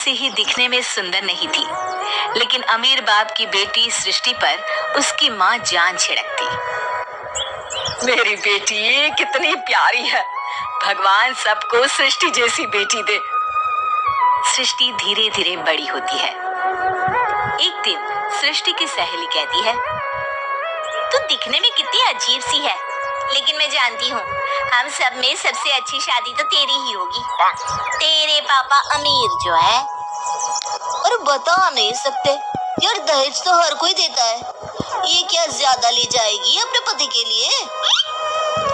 से ही दिखने में सुंदर नहीं थी, लेकिन अमीर बाप की बेटी सृष्टि पर उसकी माँ जान छिड़कती। मेरी बेटी कितनी प्यारी है, भगवान सबको सृष्टि जैसी बेटी दे। सृष्टि धीरे धीरे बड़ी होती है। एक दिन सृष्टि की सहेली कहती है, तू दिखने में कितनी अजीब सी है, लेकिन मैं जानती हूँ हम सब में सबसे अच्छी शादी तो तेरी ही होगी। तेरे पापा अमीर जो है। और बता नहीं सकते यार, दहेज तो हर कोई देता है, ये क्या ज्यादा ले जाएगी अपने पति के लिए?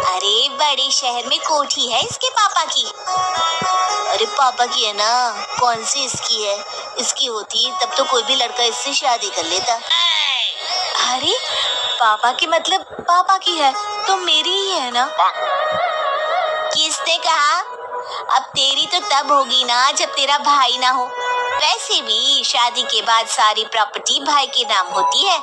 अरे बड़े शहर में कोठी है इसके पापा की। अरे पापा की है ना, कौन सी इसकी है? इसकी होती तब तो कोई भी लड़का इससे शादी कर लेता। अरे पापा की मतलब पापा की है तो मेरी ही है ना। किसने कहा? अब तेरी तो तब होगी ना जब तेरा भाई ना हो। वैसे भी शादी के बाद सारी प्रॉपर्टी भाई के नाम होती है।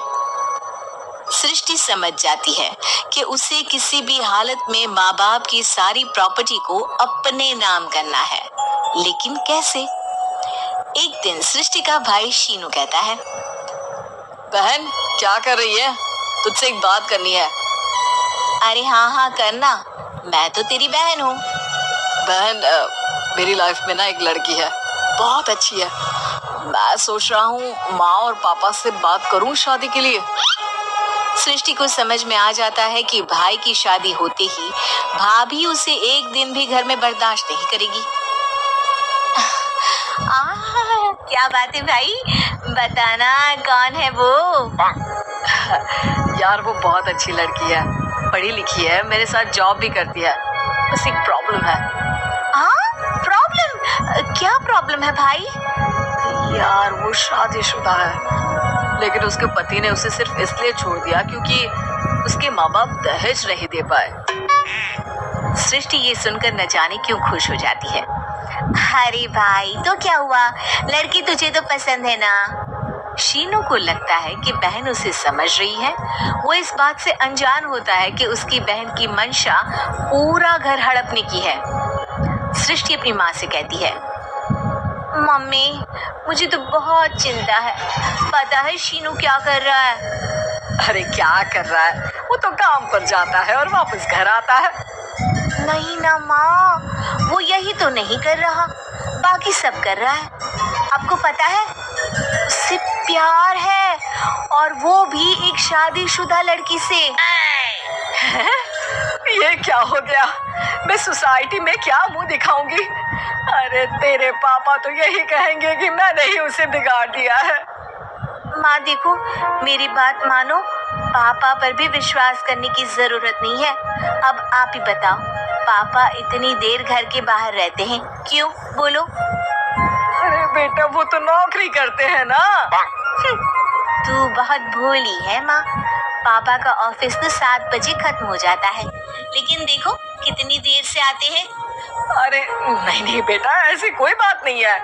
सृष्टि समझ जाती है कि उसे किसी भी हालत में माँ बाप की सारी प्रॉपर्टी को अपने नाम करना है, लेकिन कैसे? एक दिन सृष्टि का भाई शीनू कहता है, बहन क्या कर रही है? तुझसे एक बात करनी है। अरे हाँ करना, मैं तो तेरी बहन हूँ। बहन मेरी लाइफ में ना एक लड़की है, बहुत अच्छी है। मैं सोच रहा हूँ माँ और पापा से बात करूँ शादी के लिए। सृष्टि को समझ में आ जाता है कि भाई की शादी होते ही भाभी उसे एक दिन भी घर में बर्दाश्त नहीं करेगी। क्या बात है भाई, बताना कौन है वो? यार वो बहुत अच्छी लड़की है, पढ़ी लिखी है, मेरे साथ जॉब भी करती है, बस एक प्रॉब्लम है। हाँ प्रॉब्लम? क्या प्रॉब्लम है भाई? यार वो शादीशुदा है, लेकिन उसके पति ने उसे सिर्फ इसलिए छोड़ दिया क्योंकि उसके माँ बाप दहेज नहीं दे पाए। सृष्टि ये सुनकर न जाने क्यों खुश हो जाती है। अरे भाई तो क्या हुआ, लड़की तुझे तो पसंद है ना। शीनू को लगता है कि बहन उसे समझ रही है। वो इस बात से अनजान होता है कि उसकी बहन की मंशा पूरा घर हड़पने की है। सृष्टि अपनी माँ से कहती है, मम्मी मुझे तो बहुत चिंता है, पता है शीनू क्या कर रहा है? अरे क्या कर रहा है, वो तो काम पर जाता है और वापस घर आता है। नहीं ना माँ, वो यही तो नहीं कर रहा, बाकी सब कर रहा है। आपको पता है उससे प्यार है, और वो भी एक शादीशुदा लड़की से। ये क्या हो गया, मैं सोसाइटी में क्या मुंह दिखाऊंगी? अरे तेरे पापा तो यही कहेंगे कि मैंने ही उसे बिगाड़ दिया है। माँ देखो मेरी बात मानो, पापा पर भी विश्वास करने की जरूरत नहीं है। अब आप ही बताओ, पापा इतनी देर घर के बाहर रहते हैं क्यों, बोलो? अरे बेटा वो तो नौकरी करते हैं ना। तू बहुत भोली है माँ, पापा का ऑफिस तो 7 बजे खत्म हो जाता है, लेकिन देखो कितनी देर से आते हैं। अरे नहीं बेटा, ऐसी कोई बात नहीं है।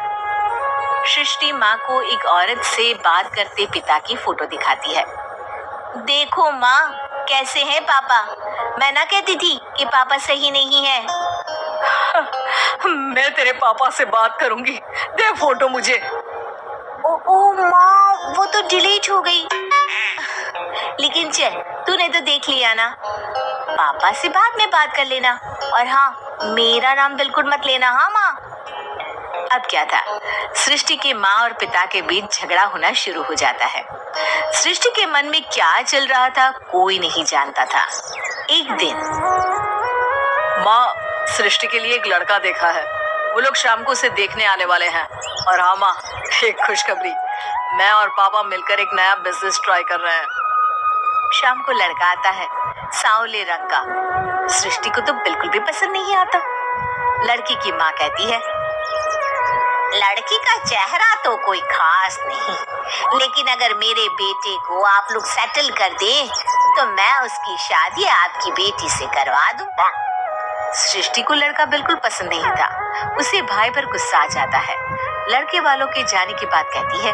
सृष्टि माँ को एक औरत से बात करते पिता की फोटो दिखाती है। देखो माँ कैसे हैं पापा, मैं ना कहती थी कि पापा सही नहीं है। मैं तेरे पापा से बात करूंगी, दे फोटो मुझे। ओ माँ वो तो डिलीट हो गई। लेकिन चल तूने तो देख लिया ना, पापा से बाद में बात कर लेना, और हाँ मेरा नाम बिल्कुल मत लेना। हाँ माँ। अब क्या था, सृष्टि के माँ और पिता के बीच झगड़ा होना शुरू हो जाता है। सृष्टि के मन में क्या चल रहा था कोई नहीं जानता था। एक दिन माँ सृष्टि के लिए एक लड़का देखा है, वो लोग शाम को उसे देखने आने वाले हैं। और हाँ माँ एक खुशखबरी, मैं और पापा मिलकर एक नया बिजनेस ट्राई कर रहे हैं। शाम को लड़का आता है, सांवले रंग का। सृष्टि को तो बिल्कुल भी पसंद नहीं आता। लड़की की माँ कहती है, लड़की का चेहरा तो कोई खास नहीं, लेकिन अगर मेरे बेटे को आप लोग सेटल कर दे तो मैं उसकी शादी आपकी बेटी से करवा दूं। सृष्टि को लड़का बिल्कुल पसंद नहीं था, उसे भाई पर गुस्सा आ जाता है। लड़के वालों के जाने की बात कहती है,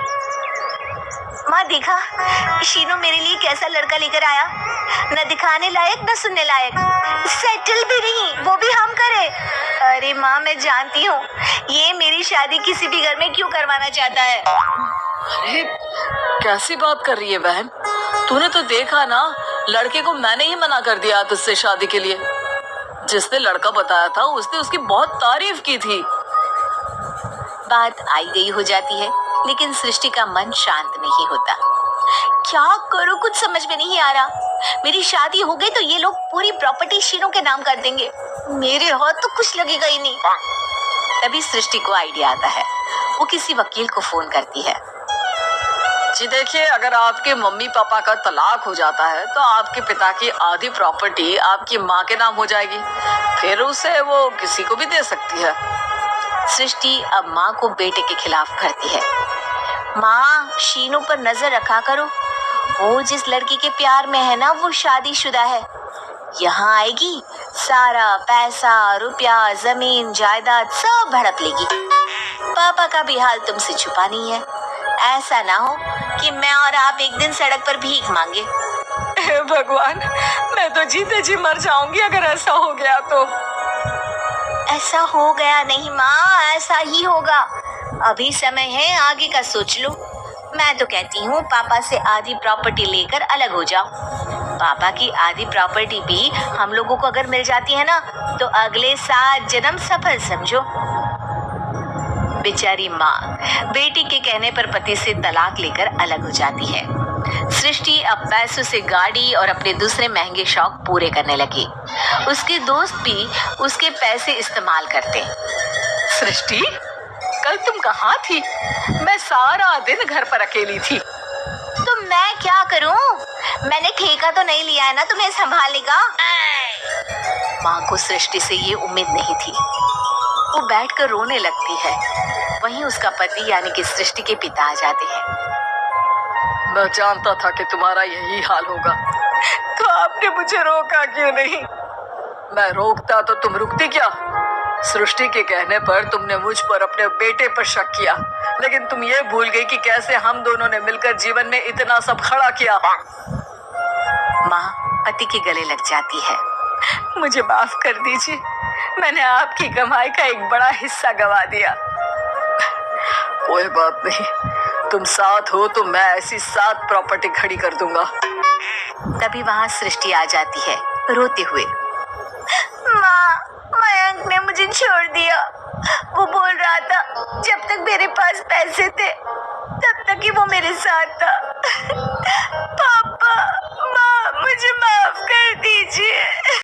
माँ देखा शीनू मेरे लिए कैसा लड़का लेकर आया, न दिखाने लायक न सुनने लायक, सेटल भी नहीं, वो भी हम करे। अरे माँ मैं जानती हूँ ये मेरी शादी किसी भी घर में क्यों करवाना चाहता है। अरे कैसी बात कर रही है बहन, तूने तो देखा ना, लड़के को मैंने ही मना कर दिया तुझसे शादी के लिए। जिसने लड़का बताया था उसने उसकी बहुत तारीफ की थी। बात आई गई हो जाती है लेकिन सृष्टि का मन शांत नहीं होता। क्या करूं कुछ समझ में नहीं आ रहा। मेरी शादी हो गई तो ये लोग पूरी प्रॉपर्टी शीनू के नाम कर देंगे, मेरे हाथ तो कुछ लगेगा ही नहीं। तभी सृष्टि को आइडिया आता है, वो किसी वकील को फोन करती है। जी देखिए, अगर आपके मम्मी पापा का तलाक हो जाता है तो आपके पिता की आधी प्रॉपर्टी आपकी माँ के नाम हो जाएगी, फिर उसे वो किसी को भी दे सकती है। सृष्टि अब माँ को बेटे के खिलाफ करती है। माँ शीनू पर नजर रखा करो, वो जिस लड़की के प्यार में है ना वो शादीशुदा है। यहाँ आएगी सारा पैसा रुपया जमीन जायदाद सब भड़प लेगी। पापा का भी हाल तुमसे छुपा नहीं है, ऐसा ना हो कि मैं और आप एक दिन सड़क पर भीख मांगे। हे भगवान, मैं तो जीते जी मर जाऊंगी अगर ऐसा हो गया तो। ऐसा हो गया नहीं माँ, ऐसा ही होगा। अभी समय है, आगे का सोच लो। मैं तो कहती हूँ पापा से आधी प्रॉपर्टी लेकर अलग हो जाओ। पापा की आधी प्रॉपर्टी भी हम लोगों को अगर मिल जाती है ना तो अगले 7 जन्म सफल समझो। बेचारी माँ बेटी के कहने पर पति से तलाक लेकर अलग हो जाती है। सृष्टि अब पैसों से गाड़ी और अपने दूसरे महंगे शौक पूरे करने लगी। उसके दोस्त भी उसके पैसे इस्तेमाल करते। सृष्टि, कल तुम कहाँ थी? मैं सारा दिन घर पर अकेली थी। तो मैं क्या करूं? मैंने ठेका तो नहीं लिया है ना तुम्हें संभालने का। माँ को सृष्टि से ये उम्मीद नहीं थी। वो बैठकर रोने लगती है। वहीं उसका पति यानी कि सृष्टि के पिता आ जाते हैं। मैं जानता था कि तुम्हारा यही हाल होगा, तो आपने मुझे रोका क्यों नहीं? मैं रोकता तो तुम रुकती क्या? सृष्टि के कहने पर तुमने मुझ पर अपने बेटे पर शक किया, लेकिन तुम ये भूल गई कि कैसे हम दोनों ने मिलकर जीवन में इतना सब खड़ा किया। माँ पति के गले लग जाती है। मुझे माफ कर दीजिए, मैंने आपकी कमाई का एक बड़ा हिस्सा गवा दिया। कोई बात नहीं, तुम साथ हो तो मैं ऐसी 7 प्रॉपर्टी खड़ी कर दूंगा। तभी वहाँ सृष्टि आ जाती है रोते हुए। माँ मयंक ने मुझे छोड़ दिया। वो बोल रहा था जब तक मेरे पास पैसे थे तब तक ही वो मेरे साथ